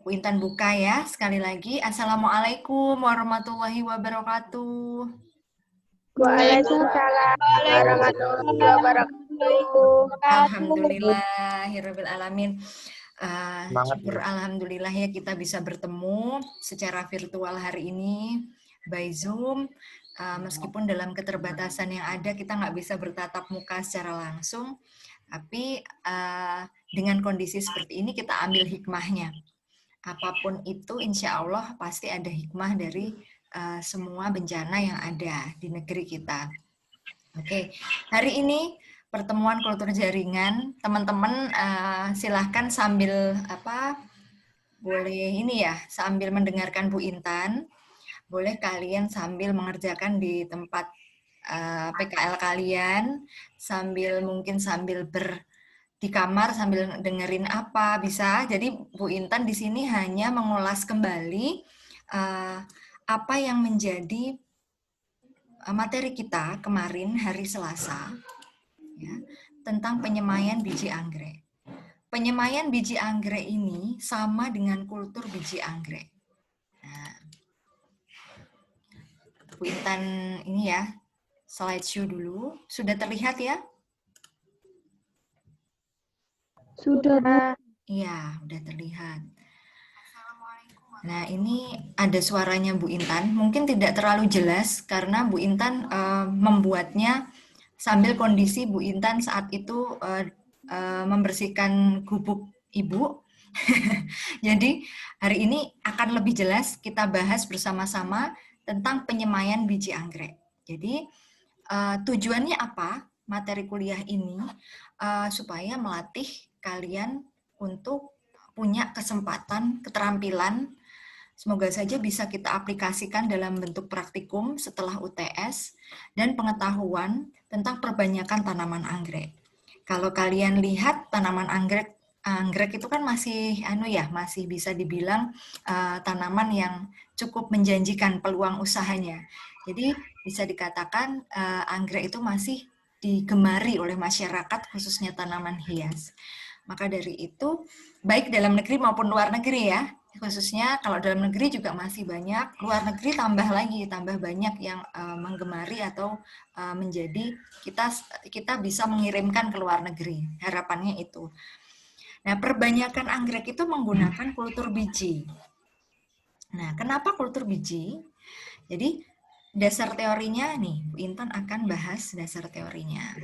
Bu Intan buka ya, sekali lagi. Assalamualaikum warahmatullahi wabarakatuh. Waalaikumsalam warahmatullahi wabarakatuh. Alhamdulillahirabbil alamin. Semangat, Syukur Bu. alhamdulillah ya kita bisa bertemu secara virtual hari ini by Zoom. Meskipun dalam keterbatasan yang ada kita nggak bisa bertatap muka secara langsung, tapi dengan kondisi seperti ini kita ambil hikmahnya. Apapun itu, insya Allah pasti ada hikmah dari semua bencana yang ada di negeri kita. Oke, hari ini pertemuan kultur jaringan, teman-teman silahkan sambil boleh ini ya, sambil mendengarkan Bu Intan, boleh kalian sambil mengerjakan di tempat PKL kalian, mungkin sambil di kamar sambil dengerin apa bisa. Jadi Bu Intan di sini hanya mengulas kembali apa yang menjadi materi kita kemarin hari Selasa ya, tentang penyemaian biji anggrek. Penyemaian biji anggrek ini sama dengan kultur biji anggrek. Nah, Bu Intan ini ya, slideshow dulu. Sudah terlihat ya? Sudah, Bu. Iya, udah terlihat. Nah, ini ada suaranya Bu Intan. Mungkin tidak terlalu jelas karena Bu Intan membuatnya sambil kondisi Bu Intan saat itu membersihkan gubuk Ibu. Jadi, hari ini akan lebih jelas kita bahas bersama-sama tentang penyemaian biji anggrek. Jadi, tujuannya apa materi kuliah ini? Supaya melatih kalian untuk punya kesempatan, keterampilan, semoga saja bisa kita aplikasikan dalam bentuk praktikum setelah UTS, dan pengetahuan tentang perbanyakan tanaman anggrek. Kalau kalian lihat tanaman anggrek itu kan masih masih bisa dibilang tanaman yang cukup menjanjikan peluang usahanya. Jadi bisa dikatakan anggrek itu masih digemari oleh masyarakat, khususnya tanaman hias. Maka dari itu, baik dalam negeri maupun luar negeri ya, khususnya kalau dalam negeri juga masih banyak, luar negeri tambah banyak yang menggemari atau menjadi kita bisa mengirimkan ke luar negeri. Harapannya itu. Nah, perbanyakan anggrek itu menggunakan kultur biji. Nah, kenapa kultur biji? Jadi, dasar teorinya nih, Bu Intan akan bahas dasar teorinya.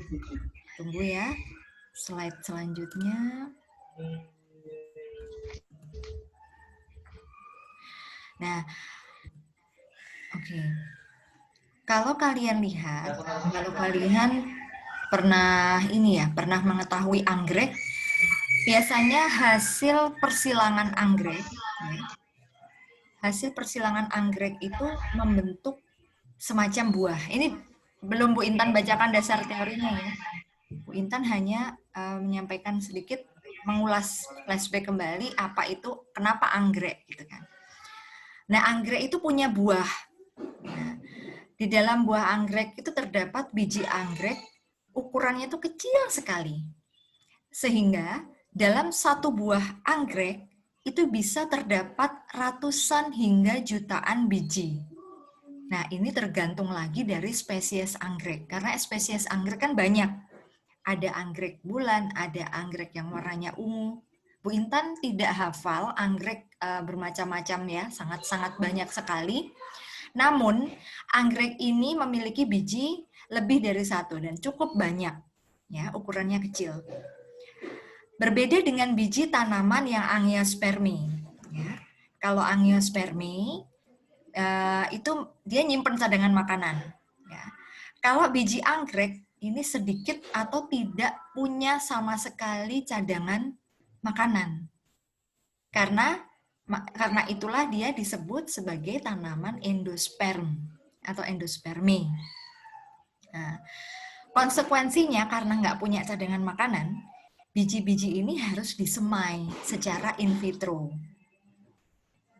Tunggu ya, slide selanjutnya. Nah, oke. Kalau kalian lihat, kalau kalian pernah mengetahui anggrek, biasanya hasil persilangan anggrek itu membentuk semacam buah. Ini belum Bu Intan bacakan dasar teorinya ya. Bu Intan hanya menyampaikan sedikit, mengulas flashback kembali apa itu, kenapa anggrek gitu kan. Nah, anggrek itu punya buah. Nah, di dalam buah anggrek itu terdapat biji anggrek, ukurannya itu kecil sekali. Sehingga dalam satu buah anggrek itu bisa terdapat ratusan hingga jutaan biji. Nah, ini tergantung lagi dari spesies anggrek. Karena spesies anggrek kan banyak. Ada anggrek bulan, ada anggrek yang warnanya ungu. Bu Intan tidak hafal anggrek bermacam-macam ya, sangat-sangat banyak sekali. Namun, anggrek ini memiliki biji lebih dari satu dan cukup banyak, ya, ukurannya kecil. Berbeda dengan biji tanaman yang angiospermi. Ya. Kalau angiospermi, itu dia nyimpen cadangan makanan. Ya. Kalau biji anggrek, ini sedikit atau tidak punya sama sekali cadangan makanan. Karena itulah dia disebut sebagai tanaman endosperm atau endospermi. Nah, konsekuensinya karena nggak punya cadangan makanan, biji-biji ini harus disemai secara in vitro.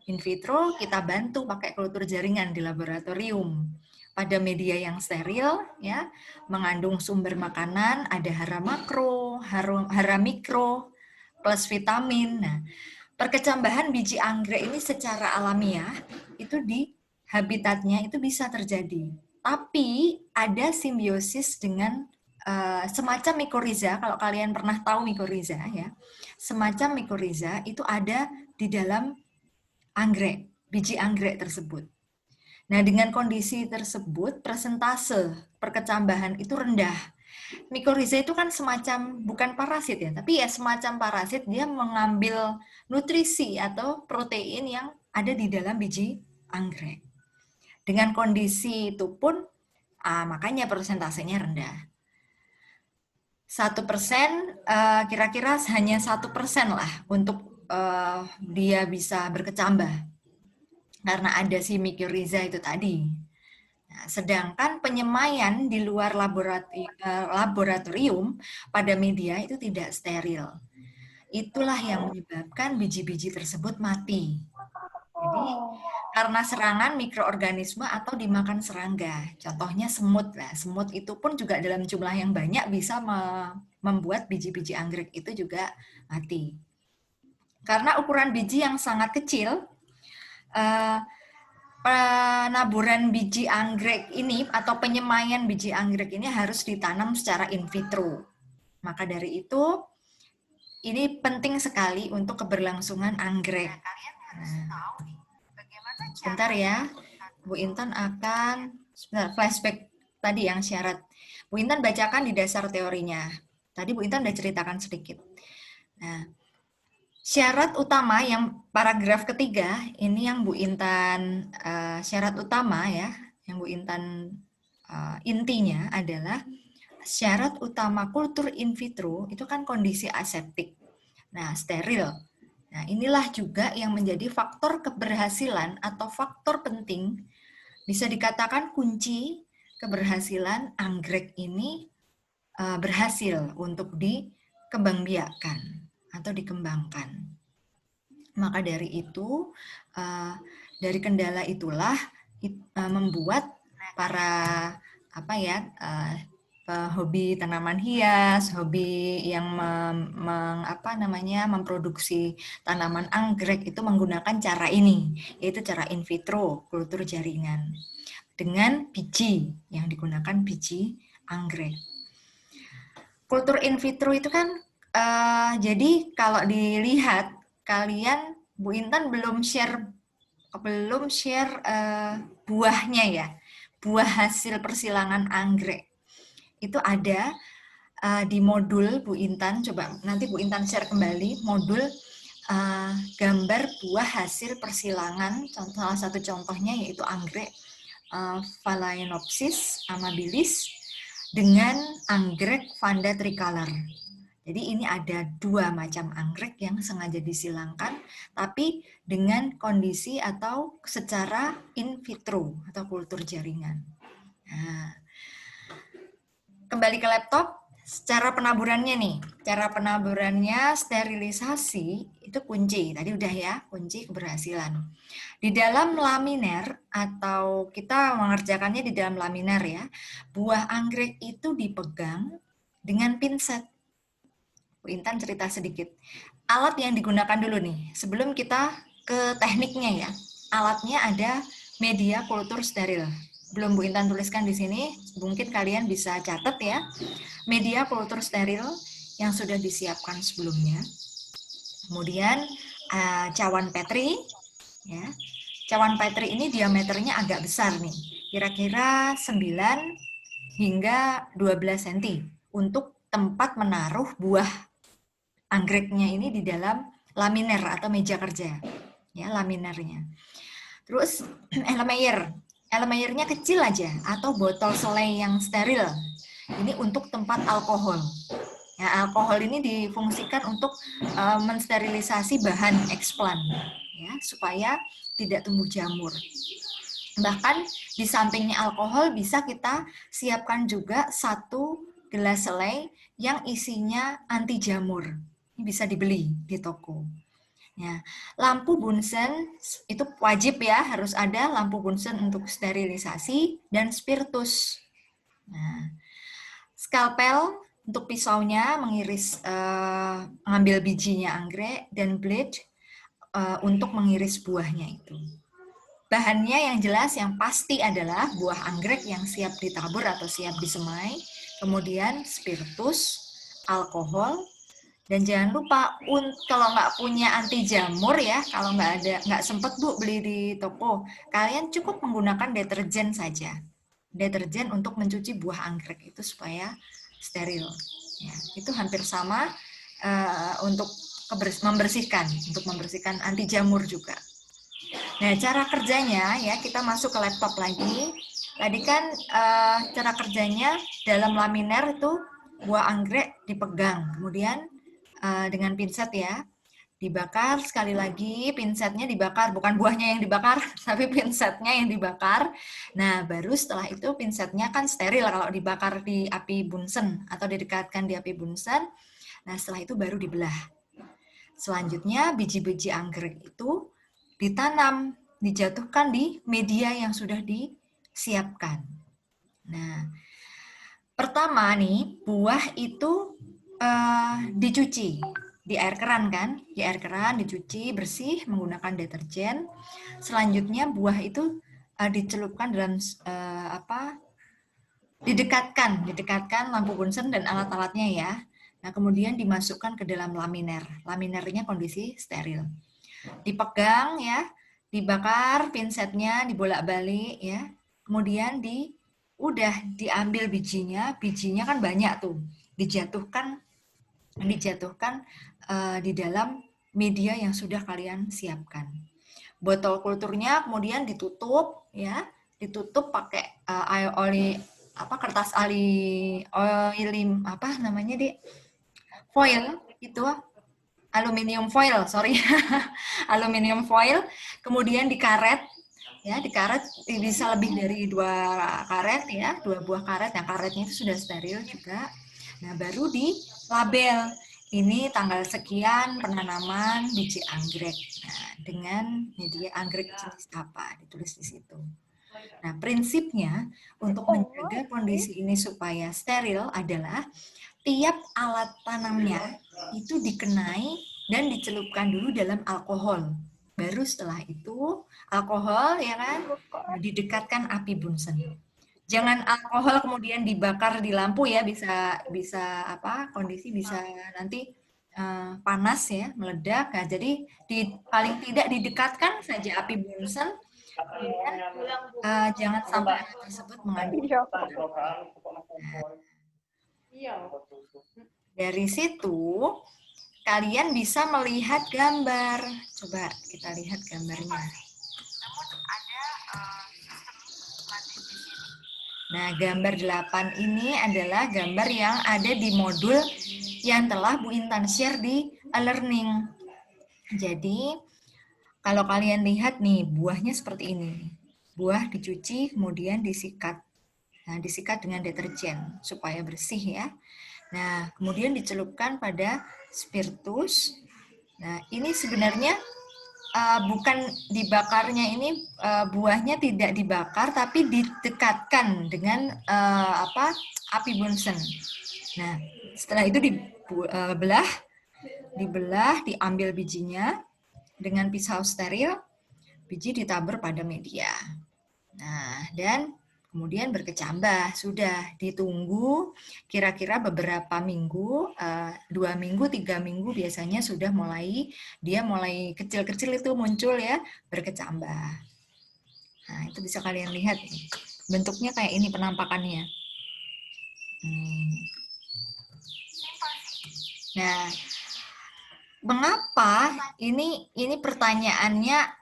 In vitro kita bantu pakai kultur jaringan di laboratorium pada media yang steril, ya, mengandung sumber makanan, ada hara makro, hara mikro, plus vitamin. Nah, Perkecambahan biji anggrek ini secara alamiah itu di habitatnya itu bisa terjadi. Tapi ada simbiosis dengan semacam mikoriza. Kalau kalian pernah tahu mikoriza ya, semacam mikoriza itu ada di dalam anggrek, biji anggrek tersebut. Nah, dengan kondisi tersebut, persentase perkecambahan itu rendah. Mikoriza itu kan semacam, bukan parasit ya, tapi ya semacam parasit, dia mengambil nutrisi atau protein yang ada di dalam biji anggrek. Dengan kondisi itu pun, makanya persentasenya rendah. 1%, kira-kira hanya 1% lah untuk dia bisa berkecambah. Karena ada si mikoriza itu tadi. Nah, sedangkan penyemaian di luar laboratorium pada media itu tidak steril. Itulah yang menyebabkan biji-biji tersebut mati. Jadi, karena serangan mikroorganisme atau dimakan serangga. Contohnya semut lah. Semut itu pun juga dalam jumlah yang banyak bisa membuat biji-biji anggrek itu juga mati. Karena ukuran biji yang sangat kecil, penaburan biji anggrek ini atau penyemaian biji anggrek ini harus ditanam secara in vitro. Maka dari itu, ini penting sekali untuk keberlangsungan anggrek. Nah, sebentar ya, Bu Intan akan flashback tadi yang syarat. Bu Intan bacakan di dasar teorinya. Tadi Bu Intan udah ceritakan sedikit. Nah, syarat utama yang paragraf ketiga, ini yang Bu Intan, syarat utama ya, yang Bu Intan intinya adalah syarat utama kultur in vitro itu kan kondisi aseptik. Nah, steril. Nah, inilah juga yang menjadi faktor keberhasilan atau faktor penting, bisa dikatakan kunci keberhasilan anggrek ini berhasil untuk dikembangbiakkan atau dikembangkan. Maka dari itu, dari kendala itulah membuat para hobi tanaman hias, hobi yang memproduksi tanaman anggrek itu menggunakan cara ini, yaitu cara in vitro, kultur jaringan, dengan biji yang digunakan biji anggrek. Kultur in vitro itu kan, jadi kalau dilihat, kalian, Bu Intan belum share buahnya ya, buah hasil persilangan anggrek. Itu ada di modul Bu Intan, coba nanti Bu Intan share kembali modul gambar buah hasil persilangan, salah satu contohnya yaitu anggrek Phalaenopsis amabilis dengan anggrek Vanda tricolor. Jadi ini ada 2 macam anggrek yang sengaja disilangkan, tapi dengan kondisi atau secara in vitro atau kultur jaringan. Nah, kembali ke laptop, cara penaburannya nih. Cara penaburannya sterilisasi itu kunci. Tadi udah ya, kunci keberhasilan. Di dalam laminer atau kita mengerjakannya di dalam laminer ya, buah anggrek itu dipegang dengan pinset. Bu Intan cerita sedikit. Alat yang digunakan dulu nih, sebelum kita ke tekniknya ya. Alatnya ada media kultur steril. Belum Bu Intan tuliskan di sini, mungkin kalian bisa catat ya. Media kultur steril yang sudah disiapkan sebelumnya. Kemudian cawan Petri, ya. Cawan Petri ini diameternya agak besar nih, kira-kira 9 hingga 12 cm untuk tempat menaruh buah anggreknya ini di dalam laminer atau meja kerja, ya laminernya. Terus Erlenmeyer-nya kecil aja atau botol selai yang steril. Ini untuk tempat alkohol. Ya, alkohol ini difungsikan untuk mensterilisasi bahan eksplan, ya supaya tidak tumbuh jamur. Bahkan di sampingnya alkohol bisa kita siapkan juga 1 gelas selai yang isinya anti jamur. Ini bisa dibeli di toko. Ya, lampu Bunsen itu wajib ya, harus ada lampu Bunsen untuk sterilisasi dan spiritus. Nah, skalpel untuk pisaunya mengiris, mengambil bijinya anggrek, dan blade untuk mengiris buahnya itu. Bahannya yang jelas, yang pasti adalah buah anggrek yang siap ditabur atau siap disemai, kemudian spiritus, alkohol, dan jangan lupa kalau nggak punya anti jamur ya, kalau nggak sempet Bu beli di toko, kalian cukup menggunakan deterjen saja. Deterjen untuk mencuci buah anggrek itu supaya steril. Ya, itu hampir sama untuk membersihkan anti jamur juga. Nah, cara kerjanya ya, kita masuk ke laptop lagi. Tadi kan cara kerjanya dalam laminer itu buah anggrek dipegang, kemudian dengan pinset ya, dibakar sekali lagi, pinsetnya dibakar, bukan buahnya yang dibakar, tapi pinsetnya yang dibakar. Nah, baru setelah itu pinsetnya kan steril kalau dibakar di api Bunsen atau didekatkan di api Bunsen. Nah, setelah itu baru dibelah. Selanjutnya, biji-biji anggrek itu ditanam, dijatuhkan di media yang sudah disiapkan. Nah, pertama nih, buah itu dicuci di air keran kan, di air keran dicuci bersih menggunakan deterjen. Selanjutnya buah itu dicelupkan dalam didekatkan lampu Bunsen dan alat-alatnya ya. Nah, kemudian dimasukkan ke dalam laminer. Laminernya kondisi steril. Dipegang ya, dibakar pinsetnya, dibolak-balik ya. Kemudian udah diambil bijinya kan banyak tuh. Dijatuhkan di dalam media yang sudah kalian siapkan. Botol kulturnya kemudian ditutup ya, ditutup pakai kertas oilim apa namanya deh, foil itu, aluminium foil, sorry, aluminium foil, kemudian dikaret ya, dikaret bisa lebih dari 2 karet ya, 2 buah karet, yang karetnya itu sudah steril juga. Nah, baru di label ini tanggal sekian penanaman biji anggrek. Nah, dengan media anggrek jenis apa ditulis di situ. Nah, prinsipnya untuk menjaga kondisi ini supaya steril adalah tiap alat tanamnya itu dikenai dan dicelupkan dulu dalam alkohol. Baru setelah itu alkohol ya kan didekatkan api Bunsen. Jangan alkohol kemudian dibakar di lampu ya, bisa kondisi bisa nanti panas ya, meledak. Nah, jadi paling tidak didekatkan saja api Bunsen, kemudian jangan sampai alat tersebut mengandung. Dari situ kalian bisa melihat gambar. Coba kita lihat gambarnya. Nah, gambar 8 ini adalah gambar yang ada di modul yang telah Bu Intan share di e-learning. Jadi, kalau kalian lihat nih, buahnya seperti ini. Buah dicuci, kemudian disikat. Nah, disikat dengan deterjen supaya bersih ya. Nah, kemudian dicelupkan pada spiritus. Nah, ini sebenarnya bukan dibakarnya ini, buahnya tidak dibakar tapi didekatkan dengan api Bunsen. Nah, setelah itu dibelah, diambil bijinya dengan pisau steril, biji ditabur pada media. Nah, dan kemudian berkecambah, sudah ditunggu kira-kira beberapa minggu, 2 minggu, 3 minggu biasanya sudah mulai kecil-kecil itu muncul ya, berkecambah. Nah, itu bisa kalian lihat bentuknya kayak ini penampakannya. Nah, mengapa ini pertanyaannya?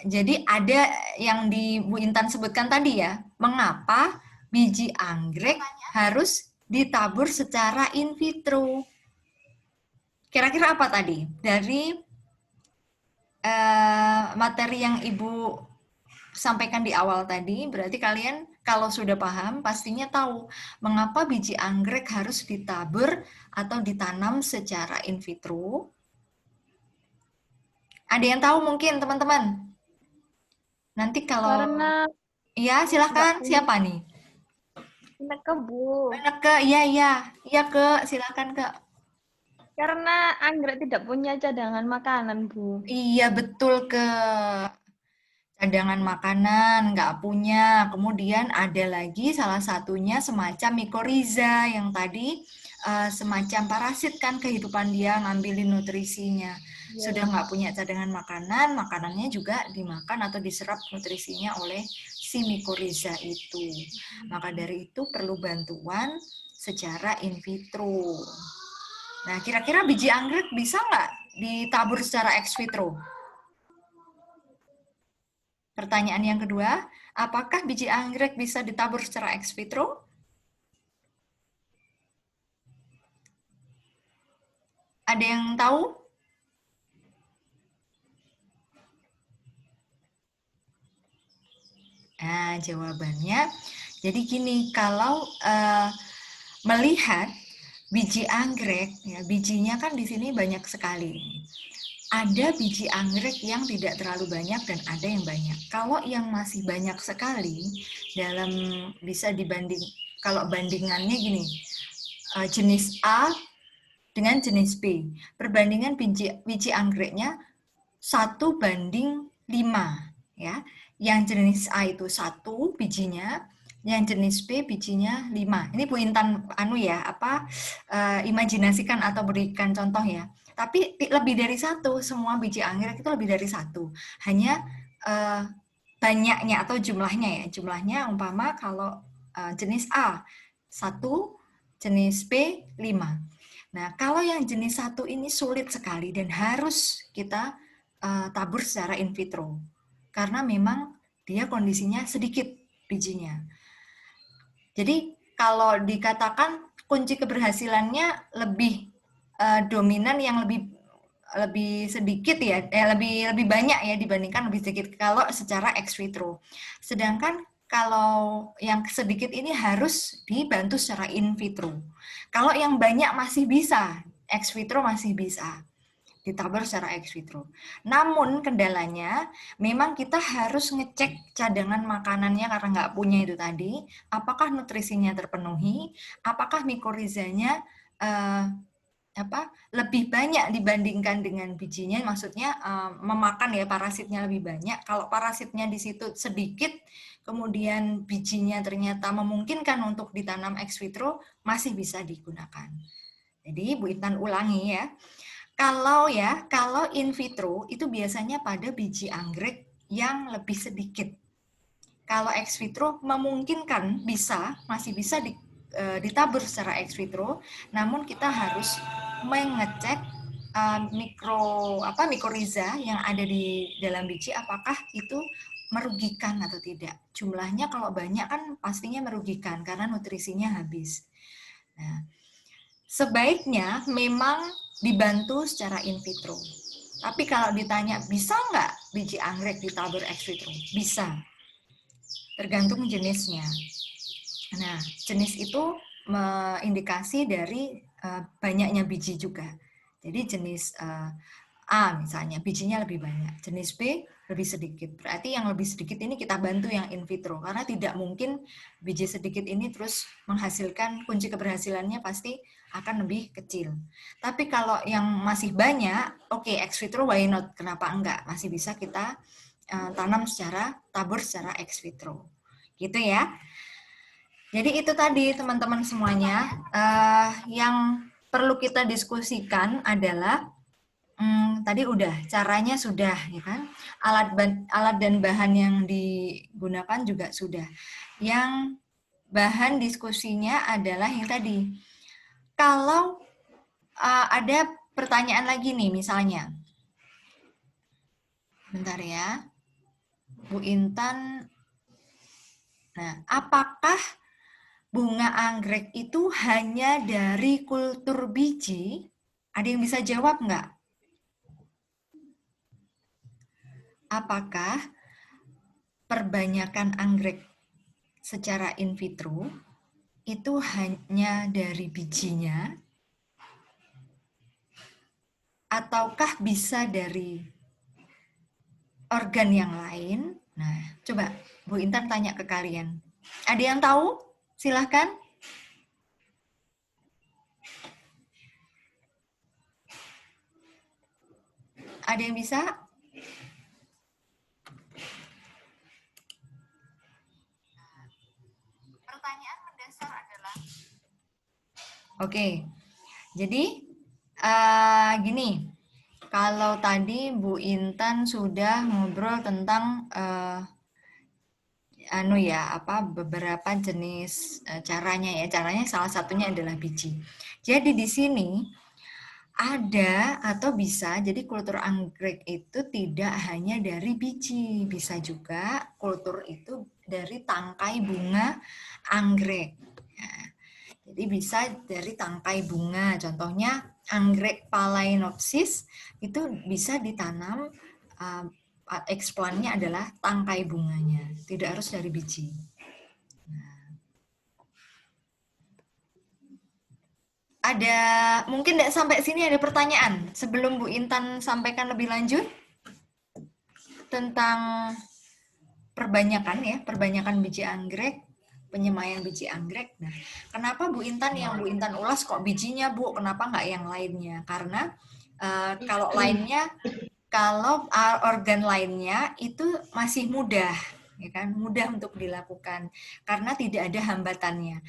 Jadi ada yang di Bu Intan sebutkan tadi ya, mengapa biji anggrek harus ditabur secara in vitro? Kira-kira apa tadi? Dari materi yang Ibu sampaikan di awal tadi, berarti kalian kalau sudah paham, pastinya tahu mengapa biji anggrek harus ditabur atau ditanam secara in vitro. Ada yang tahu mungkin teman-teman? Nanti kalau iya silakan, siapa nih? Ineke Bu. Ineke, iya Ke, silakan Ke. Karena anggrek tidak punya cadangan makanan, Bu. Iya, betul ke cadangan makanan, nggak punya. Kemudian ada lagi salah satunya semacam mikoriza yang tadi semacam parasit kan kehidupan dia ngambilin nutrisinya. Sudah nggak punya cadangan makanan, makanannya juga dimakan atau diserap nutrisinya oleh si mikoriza itu. Maka dari itu perlu bantuan secara in vitro. Nah, kira-kira biji anggrek bisa nggak ditabur secara ex vitro? Pertanyaan yang kedua, apakah biji anggrek bisa ditabur secara ex vitro? Ada yang tahu? Nah, jawabannya, jadi gini, kalau melihat biji anggrek, ya, bijinya kan di sini banyak sekali. Ada biji anggrek yang tidak terlalu banyak dan ada yang banyak. Kalau yang masih banyak sekali, dalam bisa dibanding, kalau bandingannya gini, jenis A dengan jenis B. Perbandingan biji anggreknya 1:5 ya. Yang jenis A itu 1 bijinya, yang jenis B bijinya 5. Ini Bu Intan imajinasikan atau berikan contoh ya. Tapi lebih dari 1, semua biji anggrek itu lebih dari 1. Hanya banyaknya atau jumlahnya ya. Jumlahnya umpama kalau jenis A 1, jenis B 5. Nah, kalau yang jenis 1 ini sulit sekali dan harus kita tabur secara in vitro. Karena memang dia kondisinya sedikit bijinya. Jadi kalau dikatakan kunci keberhasilannya lebih dominan yang lebih sedikit ya, lebih banyak ya dibandingkan lebih sedikit kalau secara ex vitro. Sedangkan kalau yang sedikit ini harus dibantu secara in vitro. Kalau yang banyak masih bisa, ex vitro masih bisa ditabur secara ex vitro. Namun kendalanya memang kita harus ngecek cadangan makanannya karena nggak punya itu tadi, apakah nutrisinya terpenuhi, apakah mikorizanya lebih banyak dibandingkan dengan bijinya, maksudnya memakan ya parasitnya lebih banyak. Kalau parasitnya di situ sedikit, kemudian bijinya ternyata memungkinkan untuk ditanam ex vitro, masih bisa digunakan. Jadi Bu Intan ulangi ya. Kalau in vitro itu biasanya pada biji anggrek yang lebih sedikit. Kalau ex vitro memungkinkan masih bisa ditabur secara ex vitro, namun kita harus mengecek mikoriza yang ada di dalam biji apakah itu merugikan atau tidak. Jumlahnya kalau banyak kan pastinya merugikan karena nutrisinya habis. Nah, sebaiknya memang dibantu secara in vitro. Tapi kalau ditanya bisa nggak biji anggrek ditabur ex vitro? Bisa. Tergantung jenisnya. Nah, jenis itu indikasi dari banyaknya biji juga. Jadi jenis A misalnya, bijinya lebih banyak. Jenis B lebih sedikit. Berarti yang lebih sedikit ini kita bantu yang in vitro. Karena tidak mungkin biji sedikit ini terus menghasilkan, kunci keberhasilannya pasti akan lebih kecil. Tapi kalau yang masih banyak, oke, ex vitro why not? Kenapa enggak? Masih bisa kita tanam tabur secara ex vitro. Gitu ya. Jadi itu tadi teman-teman semuanya, yang perlu kita diskusikan adalah tadi udah caranya sudah ya kan, alat dan bahan yang digunakan juga sudah. Yang bahan diskusinya adalah yang tadi. Kalau ada pertanyaan lagi nih misalnya, bentar ya, Bu Intan. Nah, apakah bunga anggrek itu hanya dari kultur biji? Ada yang bisa jawab nggak? Apakah perbanyakan anggrek secara in vitro itu hanya dari bijinya? Ataukah bisa dari organ yang lain? Nah, coba Bu Intan tanya ke kalian. Ada yang tahu? Silahkan. Ada yang bisa? Pertanyaan mendasar adalah, oke, jadi gini, kalau tadi Bu Intan sudah ngobrol tentang beberapa jenis caranya ya. Caranya salah satunya adalah biji. Jadi di sini ada atau bisa, jadi kultur anggrek itu tidak hanya dari biji, bisa juga kultur itu dari tangkai bunga anggrek. Nah, jadi bisa dari tangkai bunga, contohnya anggrek Phalaenopsis itu bisa ditanam, eksplannya adalah tangkai bunganya, tidak harus dari biji. Ada mungkin tidak sampai sini ada pertanyaan sebelum Bu Intan sampaikan lebih lanjut tentang perbanyakan biji anggrek, penyemaian biji anggrek. Nah, kenapa Bu Intan yang Bu Intan ulas kok bijinya Bu? Kenapa nggak yang lainnya? Karena kalau organ lainnya itu masih mudah, ya kan? Mudah untuk dilakukan karena tidak ada hambatannya.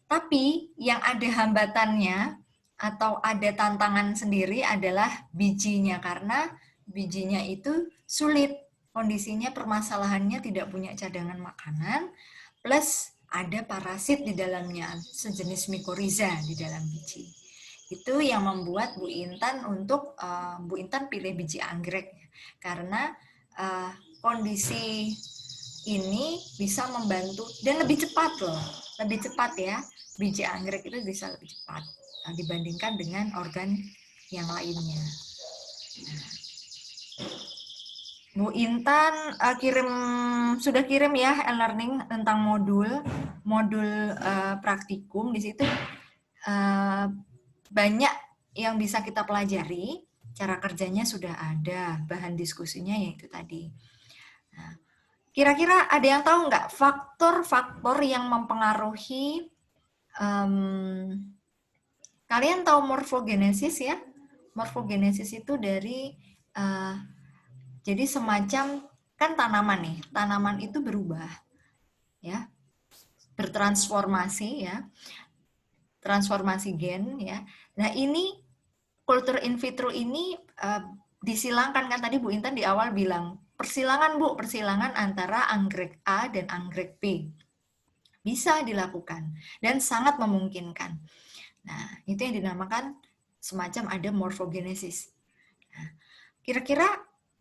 Tapi yang ada hambatannya atau ada tantangan sendiri adalah bijinya, karena bijinya itu sulit. Kondisinya permasalahannya tidak punya cadangan makanan, plus ada parasit di dalamnya, sejenis mikoriza di dalam biji. Itu yang membuat Bu Intan Bu Intan pilih biji anggrek, karena kondisi ini bisa membantu dan lebih cepat loh, lebih cepat ya. Biji anggrek itu bisa lebih cepat dibandingkan dengan organ yang lainnya. Nah, Bu Intan sudah kirim ya e-learning tentang modul praktikum. Di situ banyak yang bisa kita pelajari. Cara kerjanya sudah ada, bahan diskusinya yaitu tadi. Nah, kira-kira ada yang tahu nggak faktor-faktor yang mempengaruhi, kalian tahu morfogenesis ya? Morfogenesis itu dari, jadi semacam, kan tanaman nih, tanaman itu berubah, ya, bertransformasi ya, transformasi gen ya. Nah ini kultur in vitro ini disilangkan, kan tadi Bu Intan di awal bilang, persilangan antara anggrek A dan anggrek B. Bisa dilakukan dan sangat memungkinkan. Nah, itu yang dinamakan semacam ada morfogenesis. Nah, kira-kira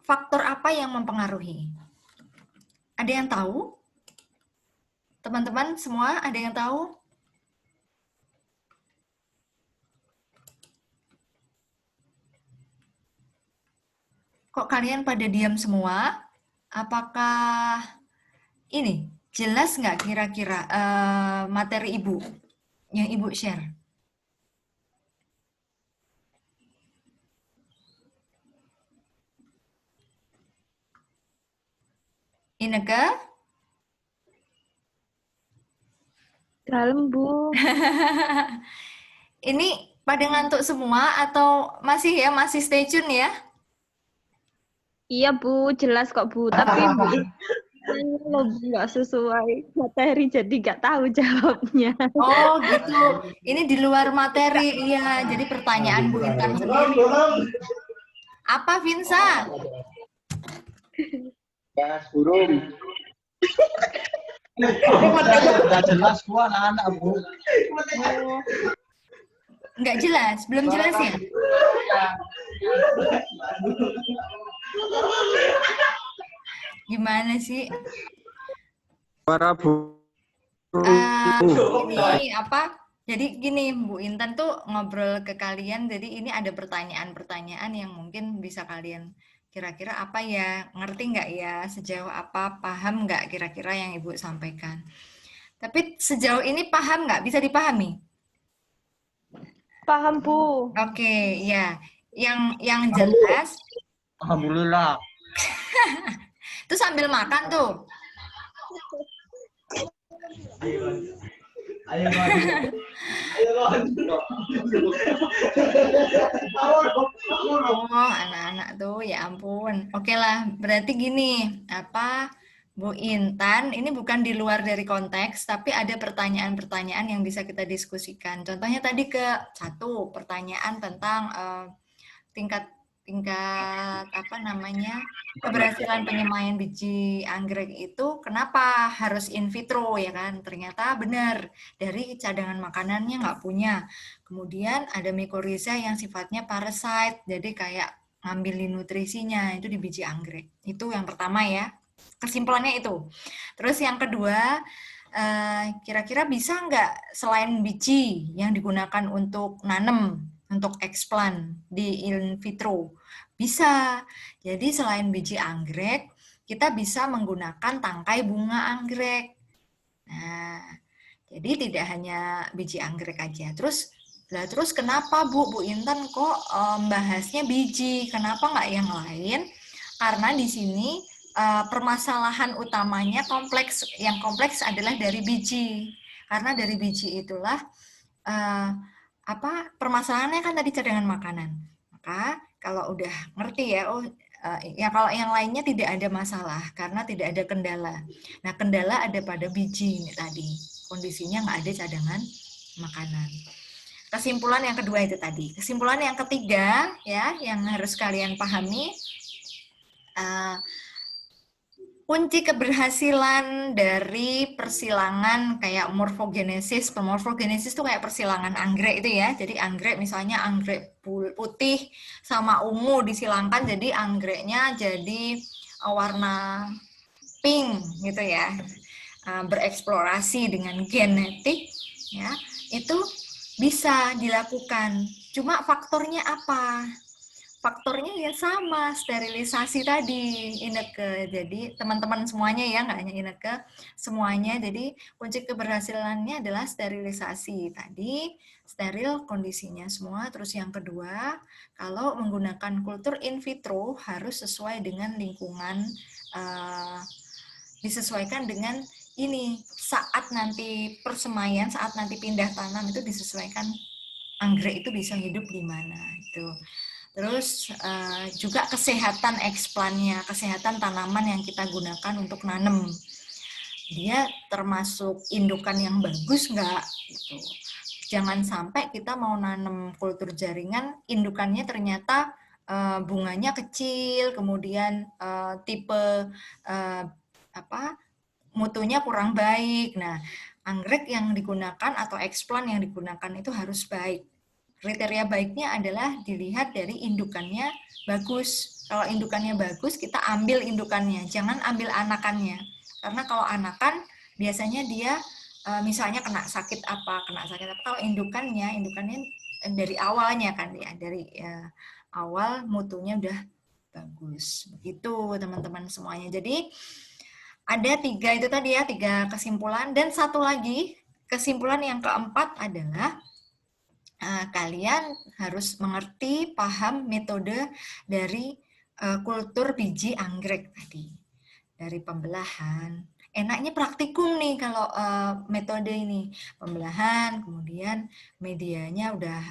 faktor apa yang mempengaruhi? Ada yang tahu? Teman-teman semua ada yang tahu? Kok kalian pada diam semua? Apakah ini jelas nggak kira-kira materi Ibu yang Ibu share? Ineke? Dalam, Bu. Ini pada ngantuk semua atau masih stay tune ya? Iya, Bu. Jelas kok, Bu. Tapi Bu, nggak sesuai materi, jadi nggak tahu jawabnya. Oh gitu. Ini di luar materi, iya. Jadi pertanyaan Bu Intan sendiri. Apa Vinsa? Ya, burung. Nggak jelas gua anak-anak, Bu. Nggak jelas, belum jelas ya? Gimana sih? Para Bu. Ini apa? Jadi gini, Bu Intan tuh ngobrol ke kalian, jadi ini ada pertanyaan-pertanyaan yang mungkin bisa kalian kira-kira apa ya, ngerti nggak ya, sejauh apa, paham nggak kira-kira yang Ibu sampaikan. Tapi sejauh ini paham nggak? Bisa dipahami? Paham, Bu. Oke, ya. Yang jelas, Alhamdulillah. tuh sambil makan tuh. Ayo, Oh, anak-anak tuh, ya ampun. Oke lah, berarti gini, apa Bu Intan, ini bukan di luar dari konteks, tapi ada pertanyaan-pertanyaan yang bisa kita diskusikan. Contohnya tadi satu pertanyaan tentang tingkat tingkat apa namanya keberhasilan penyemaian biji anggrek itu kenapa harus in vitro ya kan? Ternyata benar dari cadangan makanannya nggak punya. Kemudian ada mycorrhiza yang sifatnya parasite, jadi kayak ngambilin nutrisinya itu di biji anggrek. Itu yang pertama ya. Kesimpulannya itu. Terus yang kedua, kira-kira bisa nggak selain biji yang digunakan untuk nanam, untuk eksplan di in vitro? Bisa. Jadi selain biji anggrek, kita bisa menggunakan tangkai bunga anggrek. Nah, jadi tidak hanya biji anggrek aja. Terus kenapa Bu Intan kok bahasnya biji? Kenapa nggak yang lain? Karena di sini permasalahan utamanya yang kompleks adalah dari biji. Karena dari biji itulah permasalahannya kan tadi cadangan makanan. Maka kalau udah ngerti ya, ya kalau yang lainnya tidak ada masalah karena tidak ada kendala. Nah, kendala ada pada biji ini tadi. Kondisinya nggak ada cadangan makanan. Kesimpulan yang kedua itu tadi. Kesimpulan yang ketiga ya, yang harus kalian pahami, kunci keberhasilan dari persilangan kayak morfogenesis. Morfogenesis itu kayak persilangan anggrek itu ya. Jadi anggrek misalnya anggrek putih sama ungu disilangkan jadi anggreknya jadi warna pink gitu ya. Bereksplorasi dengan genetik ya. Itu bisa dilakukan. Cuma faktornya apa? Faktornya ya sama, sterilisasi tadi, Ineke. Jadi teman-teman semuanya ya, nggak hanya Ineke, semuanya. Jadi kunci keberhasilannya adalah sterilisasi. Tadi steril kondisinya semua. Terus yang kedua, kalau menggunakan kultur in vitro harus sesuai dengan lingkungan, disesuaikan dengan ini. Saat nanti persemaian, saat nanti pindah tanam itu disesuaikan anggrek itu bisa hidup di mana itu. Terus juga kesehatan eksplannya, kesehatan tanaman yang kita gunakan untuk nanam. Dia termasuk indukan yang bagus nggak? Gitu. Jangan sampai kita mau nanam kultur jaringan, indukannya ternyata bunganya kecil, kemudian tipe mutunya kurang baik. Nah, anggrek yang digunakan atau eksplan yang digunakan itu harus baik. Kriteria baiknya adalah dilihat dari indukannya bagus. Kalau indukannya bagus, kita ambil indukannya, jangan ambil anakannya. Karena kalau anakan, biasanya dia misalnya kena sakit apa. Kalau indukannya dari awalnya kan ya, dari awal mutunya udah bagus. Begitu teman-teman semuanya. Jadi ada 3 itu tadi ya, 3 kesimpulan. Dan satu lagi, kesimpulan yang keempat adalah kalian harus mengerti, paham metode dari kultur biji anggrek tadi. Dari pembelahan. Enaknya praktikum nih kalau metode ini. Pembelahan, kemudian medianya udah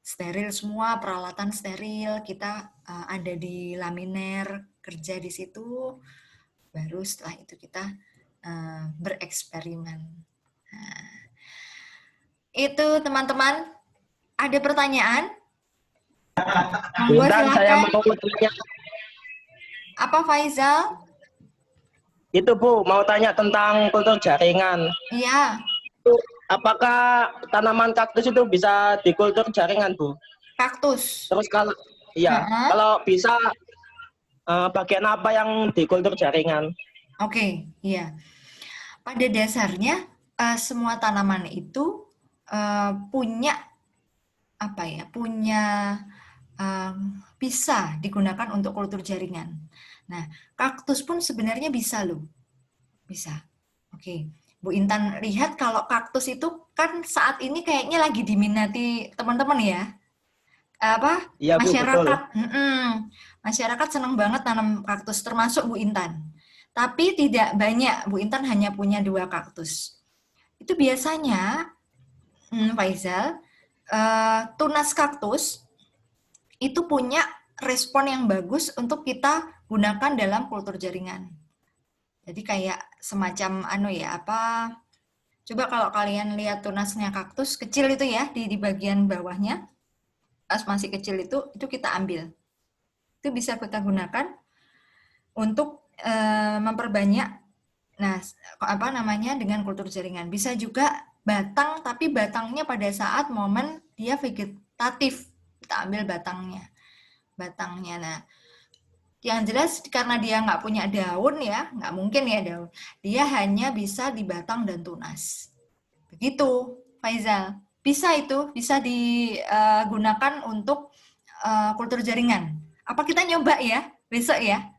steril semua, peralatan steril. Kita ada di Laminer, kerja di situ. Baru setelah itu kita bereksperimen. Nah, itu teman-teman, ada pertanyaan? Intan, saya mau tanya. Apa Faizal? Itu Bu, mau tanya tentang kultur jaringan. Iya. Apakah tanaman kaktus itu bisa dikultur jaringan, Bu? Kaktus. Terus kalau bisa bagian apa yang dikultur jaringan? Oke, iya. Pada dasarnya semua tanaman itu punya bisa digunakan untuk kultur jaringan. Nah, kaktus pun sebenarnya bisa loh. Bisa. Oke. Bu Intan lihat kalau kaktus itu kan saat ini kayaknya lagi diminati teman-teman ya. Iya, Bu, Masyarakat. betul. Masyarakat senang banget tanam kaktus, termasuk Bu Intan. Tapi tidak banyak. Bu Intan hanya punya 2 kaktus. itu biasanya Faizal, tunas kaktus itu punya respon yang bagus untuk kita gunakan dalam kultur jaringan. Jadi kayak semacam coba kalau kalian lihat tunasnya kaktus kecil itu ya di bagian bawahnya, pas masih kecil itu kita ambil. Itu bisa kita gunakan untuk memperbanyak dengan kultur jaringan. Bisa juga batang, tapi batangnya pada saat momen dia vegetatif. Kita ambil batangnya. Nah, yang jelas karena dia nggak punya daun ya, nggak mungkin ya daun. Dia hanya bisa di batang dan tunas. Begitu, Faizal. Bisa digunakan untuk kultur jaringan. Apa kita nyoba ya besok ya?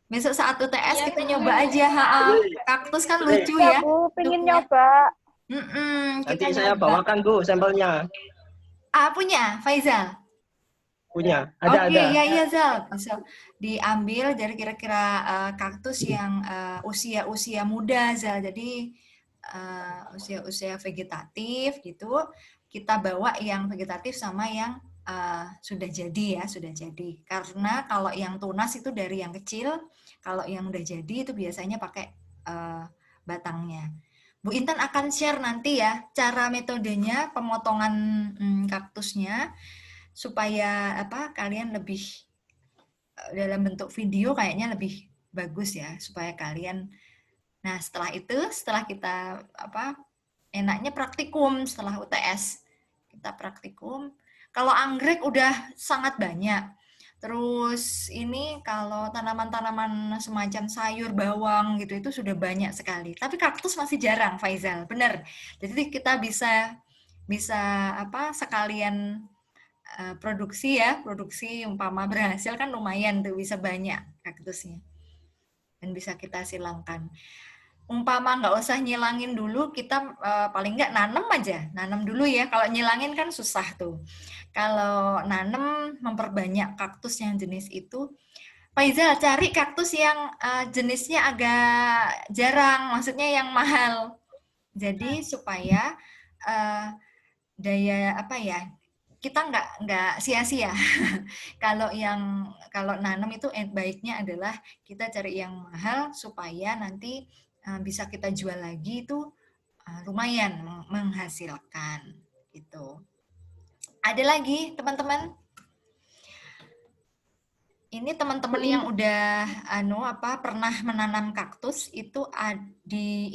Besok saat UTS kita nyoba aja. Kaktus kan lucu ya. Bu, pengen nyoba. Kita Nanti saya bawakan Bu sampelnya. Punya, Faizal? Punya, ada. Iya Zal, bisa diambil dari kira-kira kaktus yang usia muda Zal. Jadi usia vegetatif gitu. Kita bawa yang vegetatif sama yang sudah jadi. Karena kalau yang tunas itu dari yang kecil, kalau yang udah jadi itu biasanya pakai batangnya. Bu Intan akan share nanti ya cara metodenya pemotongan kaktusnya supaya kalian lebih dalam bentuk video kayaknya lebih bagus ya supaya kalian. Nah, setelah kita enaknya praktikum setelah UTS. Kita praktikum. Kalau anggrek udah sangat banyak. Terus ini kalau tanaman-tanaman semacam sayur, bawang gitu itu sudah banyak sekali. Tapi kaktus masih jarang, Faizal. Benar. Jadi kita bisa sekalian produksi umpama berhasil kan lumayan tuh, bisa banyak kaktusnya. Dan bisa kita silangkan. Umpama nggak usah nyilangin dulu, kita paling nggak nanam dulu ya. Kalau nyilangin kan susah tuh. Kalau nanam memperbanyak kaktus yang jenis itu, Faizal cari kaktus yang jenisnya agak jarang, maksudnya yang mahal. Jadi supaya kita nggak sia-sia. Kalau nanam itu baiknya adalah kita cari yang mahal supaya nanti bisa kita jual lagi itu lumayan menghasilkan gitu. Ada lagi teman-teman? Ini teman-teman yang udah pernah menanam kaktus itu di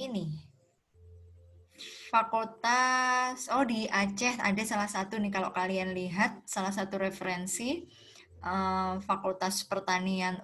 fakultas di Aceh ada salah satu nih, kalau kalian lihat salah satu referensi Fakultas Pertanian